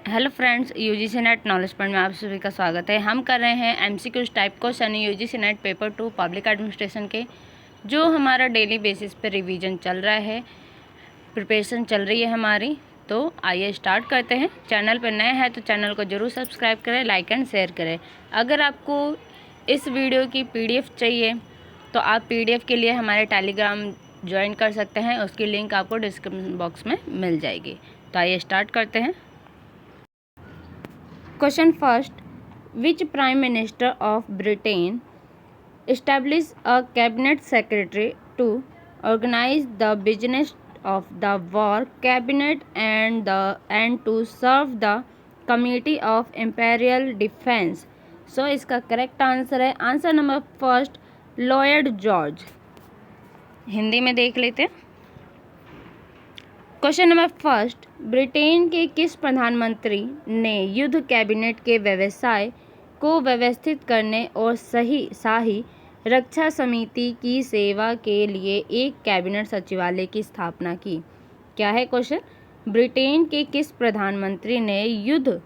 Hello friends, UGC net knowledge point में आप सभी का स्वागत है। हम कर रहे हैं MCQs type question UGC net paper 2 public administration के, जो हमारा डेली बेसिस पे रिवीजन चल रहा है, प्रिपरेशन चल रही है हमारी। तो आइए स्टार्ट करते हैं। चैनल पर नए हैं तो चैनल को जरूर सब्सक्राइब करें, लाइक एंड शेयर करें। अगर आपको इस वीडियो की PDF चाहिए तो आप PDF के लिए हमारे टेलीग्राम ज्वाइन कर सकते हैं, उसकी लिंक आपको डिस्क्रिप्शन बॉक्स में मिल जाएगी। तो आइए स्टार्ट करते हैं। Question first. Which Prime Minister of Britain established a cabinet secretary to organize the business of the war cabinet and to serve the Committee of Imperial Defense? So इसका correct answer है answer number first, Lloyd George. Hindi में देख लेते हैं। Question number first, Britain के किस प्रधानमंत्री ने युद्ध कैबिनेट के व्यवसाय को व्यवस्थित करने और शाही रक्षा समिति की सेवा के लिए एक कैबिनेट सचिवालय की स्थापना की? क्या है क्वेश्चन? ब्रिटेन के किस प्रधानमंत्री ने युद्ध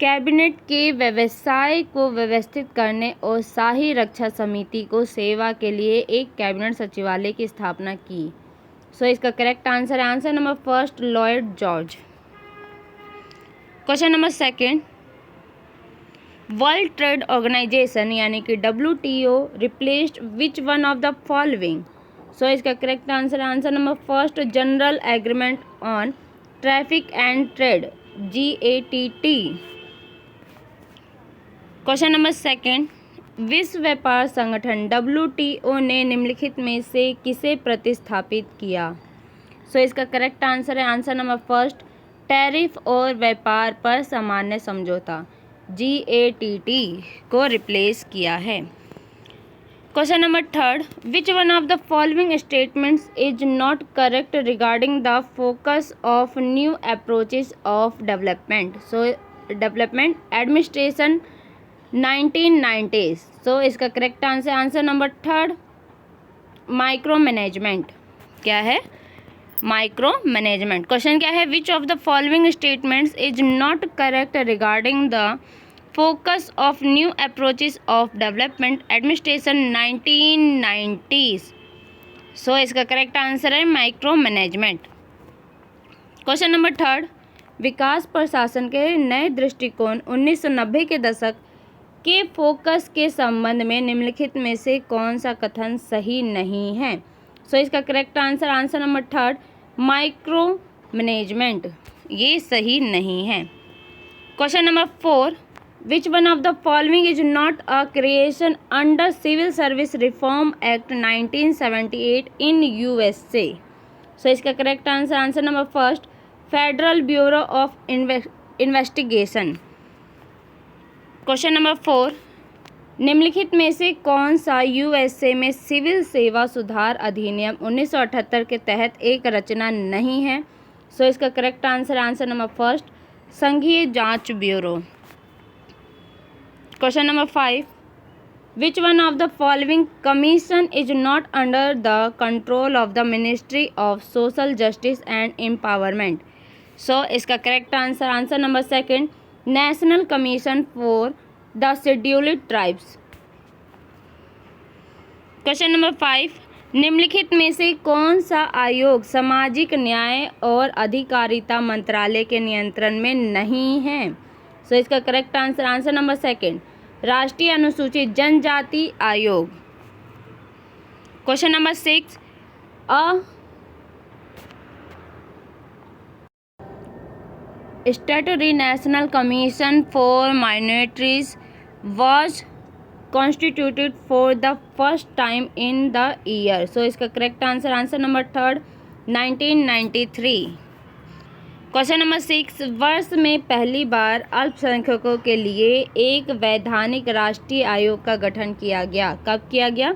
कैबिनेट के व्यवसाय को व्यवस्थित करने और शाही रक्षा समिति को सेवा के लिए एक कैबिनेट सचिवालय की स्थापना की? सो इसका करेक्ट आंसर है answer number first, Lloyd George. Question number second, world trade organisation यानी कि WTO replaced which one of the following? So इसका करेक्ट आंसर है answer number first, general agreement on traffic and trade, GATT। Question number second, विश्व व्यापार संगठन WTO ने निम्नलिखित में से किसे प्रतिस्थापित किया? सो इसका करेक्ट आंसर है आंसर नंबर फर्स्ट, टैरिफ और व्यापार पर सामान्य समझौता, GATT को रिप्लेस किया है। Question number third, which one of the following statements is not correct regarding the focus of new approaches of development? So development administration 1990s। सो इसका correct answer answer number third, micro management. क्या है? Micro management. Question क्या है? Which of the following statements is not correct regarding the focus of new approaches of development administration 1990s? सो इसका correct answer है micro management. Question number third, विकास प्रशासन के नए दृष्टिकोण 1990 के दशक के फोकस के संबंध में निम्नलिखित में से कौन सा कथन सही नहीं है? सो इसका correct answer answer number third, micro management, ये सही नहीं है। Question number four, which one of the following is not a creation under civil service reform act 1978 in USA? So इसका correct answer answer number first, federal bureau of investigation. Question number four, निम्नलिखित में से कौन सा USA में civil सेवा सुधार अधिनियम 1978 के तहत एक रचना नहीं है? सो इसका correct answer answer number first, संघीय जांच bureau. Question number five, which one of the following commission is not under the control of the ministry of social justice and empowerment? So इसका correct answer answer number second, national commission for the scheduled tribes. Question number five, निम्नलिखित में से कौन सा आयोग सामाजिक न्याय और अधिकारिता मंत्रालय के नियंत्रण में नहीं है? सो इसका correct answer answer number second, राष्ट्रीय अनुसूचित जनजाति आयोग। Question number six, Statutory National Commission for Minorities was constituted for the first time in the year? So इसका correct answer answer number third, 1993। Question number six, वर्ष में पहली बार अल्पसंख्यकों के लिए एक वैधानिक राष्ट्रीय आयोग का गठन किया गया। कब किया गया?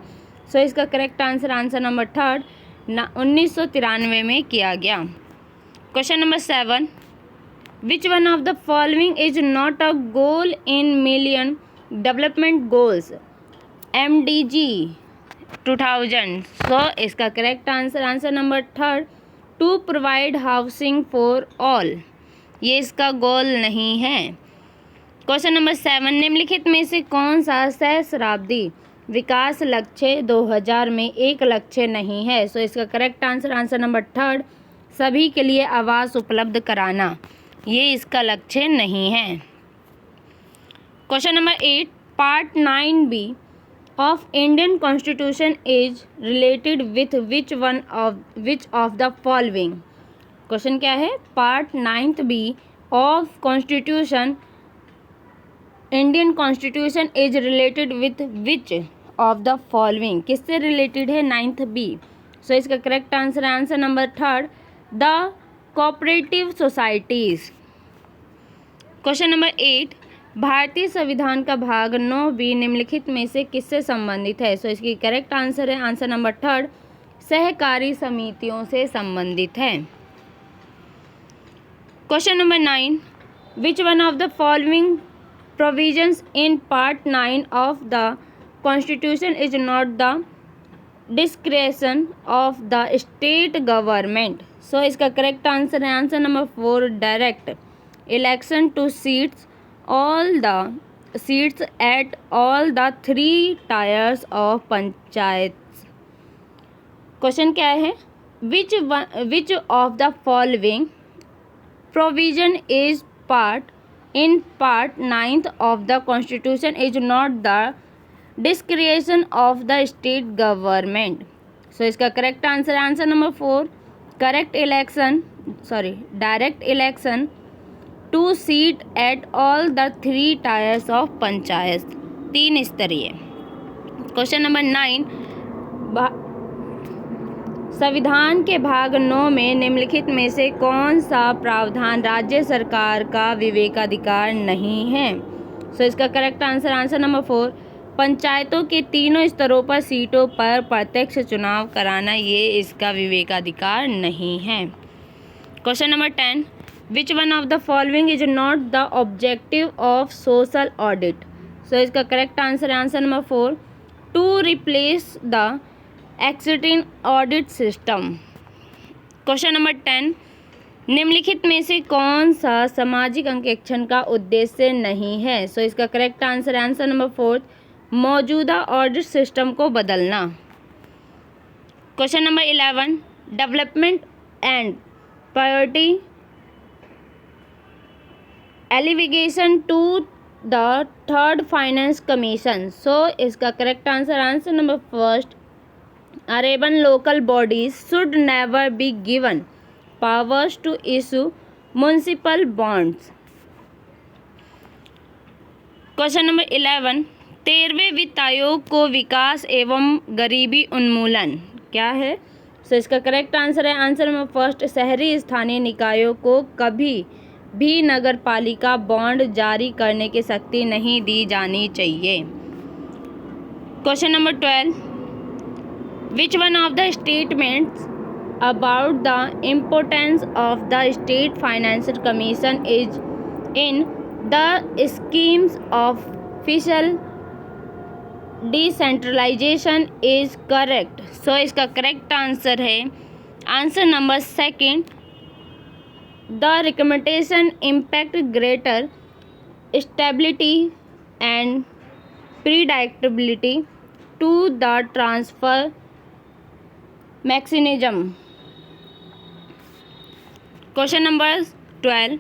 सो इसका correct answer answer number third, 1993 में किया गया। Question number seven, which one of the following is not a goal in Millennium Development Goals, MDG 2000? So इसका correct answer answer number third, to provide housing for all. ये इसका गोल नहीं है। Question number 7, निम्नलिखित में से कौन सा सहस्राब्दी विकास लक्ष्य 2000 में एक लक्ष्य नहीं है? सो इसका करेक्ट आंसर नंबर 3, सभी के लिए आवास उपलब्ध कराना, ये इसका लक्ष्य नहीं है। Question number 8, part 9B of Indian constitution is related with which of the following? Question क्या है? Part 9B of constitution, Indian constitution is related with which of the following? किससे रिलेटेड है 9B? सो इसका correct answer number 3, the cooperative societies. Question number 8, भारतीय संविधान का भाग 9B निम्नलिखित में से किससे संबंधित है? सो इसकी करेक्ट आंसर नंबर 3, सहकारी समितियों से संबंधित है। Question number 9, which one of the following provisions in part 9 of the constitution is not the discretion of the state government? So इसका correct answer number 4, direct election two seats eight all the 3 tiers of panchayat. Question क्या है? Which of the following provision is in part 9th of the constitution is not the discretion of the state government? So इसका correct answer number 4, direct election to seat at all the 3 tiers of panchayat, 3 स्तरीय। Question number 9, संविधान के भाग 9 में निम्नलिखित में से कौन सा प्रावधान राज्य सरकार का विवेकाधिकार नहीं है? सो इसका करेक्ट आंसर नंबर 4, पंचायतों के 3 स्तरों पर सीटों पर प्रत्यक्ष चुनाव कराना, ये इसका विवेकाधिकार नहीं है। Question number 10, which one of the following is not the objective of social audit? So इसका correct answer number 4, to replace the existing audit system. Question number 10, निम्नलिखित में से कौन सा सामाजिक अंकेक्षण का उद्देश्य नहीं है? सो इसका करेक्ट आंसर नंबर 4, मौजूदा ऑडिट सिस्टम को बदलना। Question number 11, development and priority allegation to the 3rd finance commission. So इसका correct answer number 1, urban local bodies should never be given powers to issue municipal bonds। Question number 11, 13वें वित्त आयोग को विकास एवं गरीबी उन्मूलन क्या है? सो इसका करेक्ट आंसर नंबर 1, शहरी स्थानीय निकायों को कभी भी नगर पालिका बॉन्ड जारी करने की शक्ति नहीं दी जानी चाहिए। Question number 12, which one of the statements about the importance of the state financial commission is in the schemes of fiscal decentralization is correct? So इसका करेक्ट आंसर है answer number 2, the recommendation impact greater stability and predictability to the transfer mechanism. Question number 12,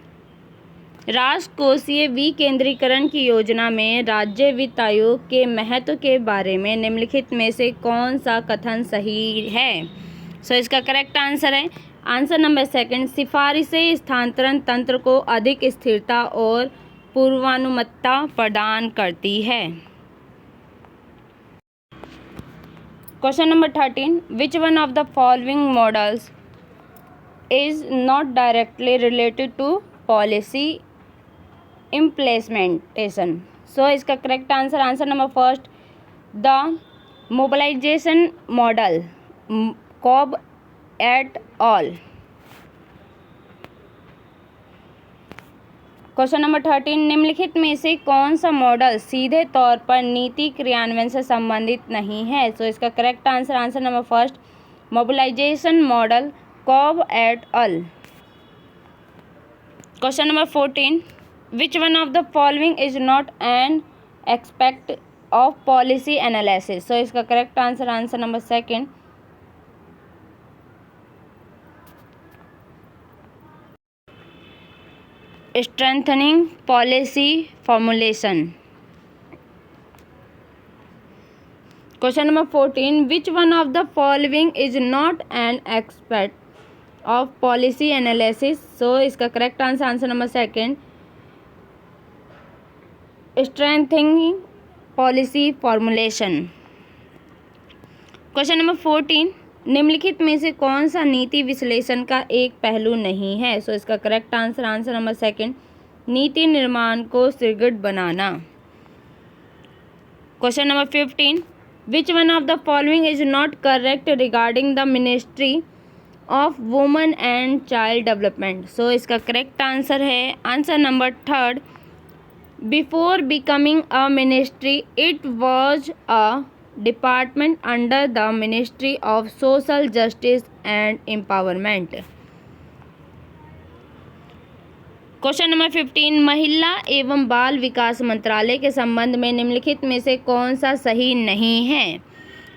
राजकोषीय विकेंद्रीकरण की योजना में राज्य वित्त आयोग के महत्व के बारे में निम्नलिखित में से कौन सा कथन सही है? सो इसका करेक्ट आंसर नंबर 2, सिफारिशें स्थानांतरण तंत्र को अधिक स्थिरता और पूर्वानुमानता प्रदान करती है। Question number 13, which one of the following models is not directly related to policy implementation? So इसका correct answer number 1, the mobilisation model, Cobb et al. Question number 13, निम्नलिखित में से कौन सा मॉडल सीधे तौर पर नीति क्रियान्वयन से संबंधित नहीं है? सो इसका correct answer number 1, mobilisation model, Cobb et al. Question number 14, which one of the following is not an aspect of policy analysis. So इसका correct answer, answer number second, strengthening policy formulation. Question number 14, which one of the following is not an aspect of policy analysis. So इसका correct answer, answer number second, strengthening policy formulation. Question number 14, निम्नलिखित में से कौन सा नीति विश्लेषण का एक पहलू नहीं है। सो इसका correct answer, answer number second, नीति निर्माण को सुदृढ़ बनाना। Question number 15, which one of the following is not correct regarding the ministry of women and child development. So इसका करेक्ट आंसर है answer number third, before becoming a ministry it was a department under the ministry of social justice and empowerment. Question number 15, महिला एवं बाल विकास मंत्रालय के संबंध में निम्नलिखित में से कौन सा सही नहीं है।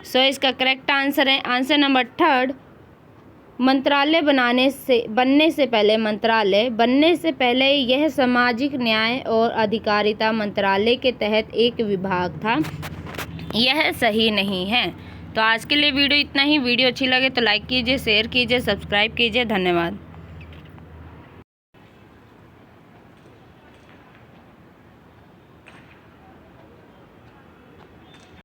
सो इसका करेक्ट आंसर है आंसर नंबर थर्ड, मंत्रालय बनने से पहले यह सामाजिक न्याय और अधिकारिता मंत्रालय के तहत एक विभाग था। यह सही नहीं है। तो आज के लिए वीडियो इतना ही। वीडियो अच्छी लगे तो लाइक कीजिए, शेयर कीजिए, सब्सक्राइब कीजिए। धन्यवाद।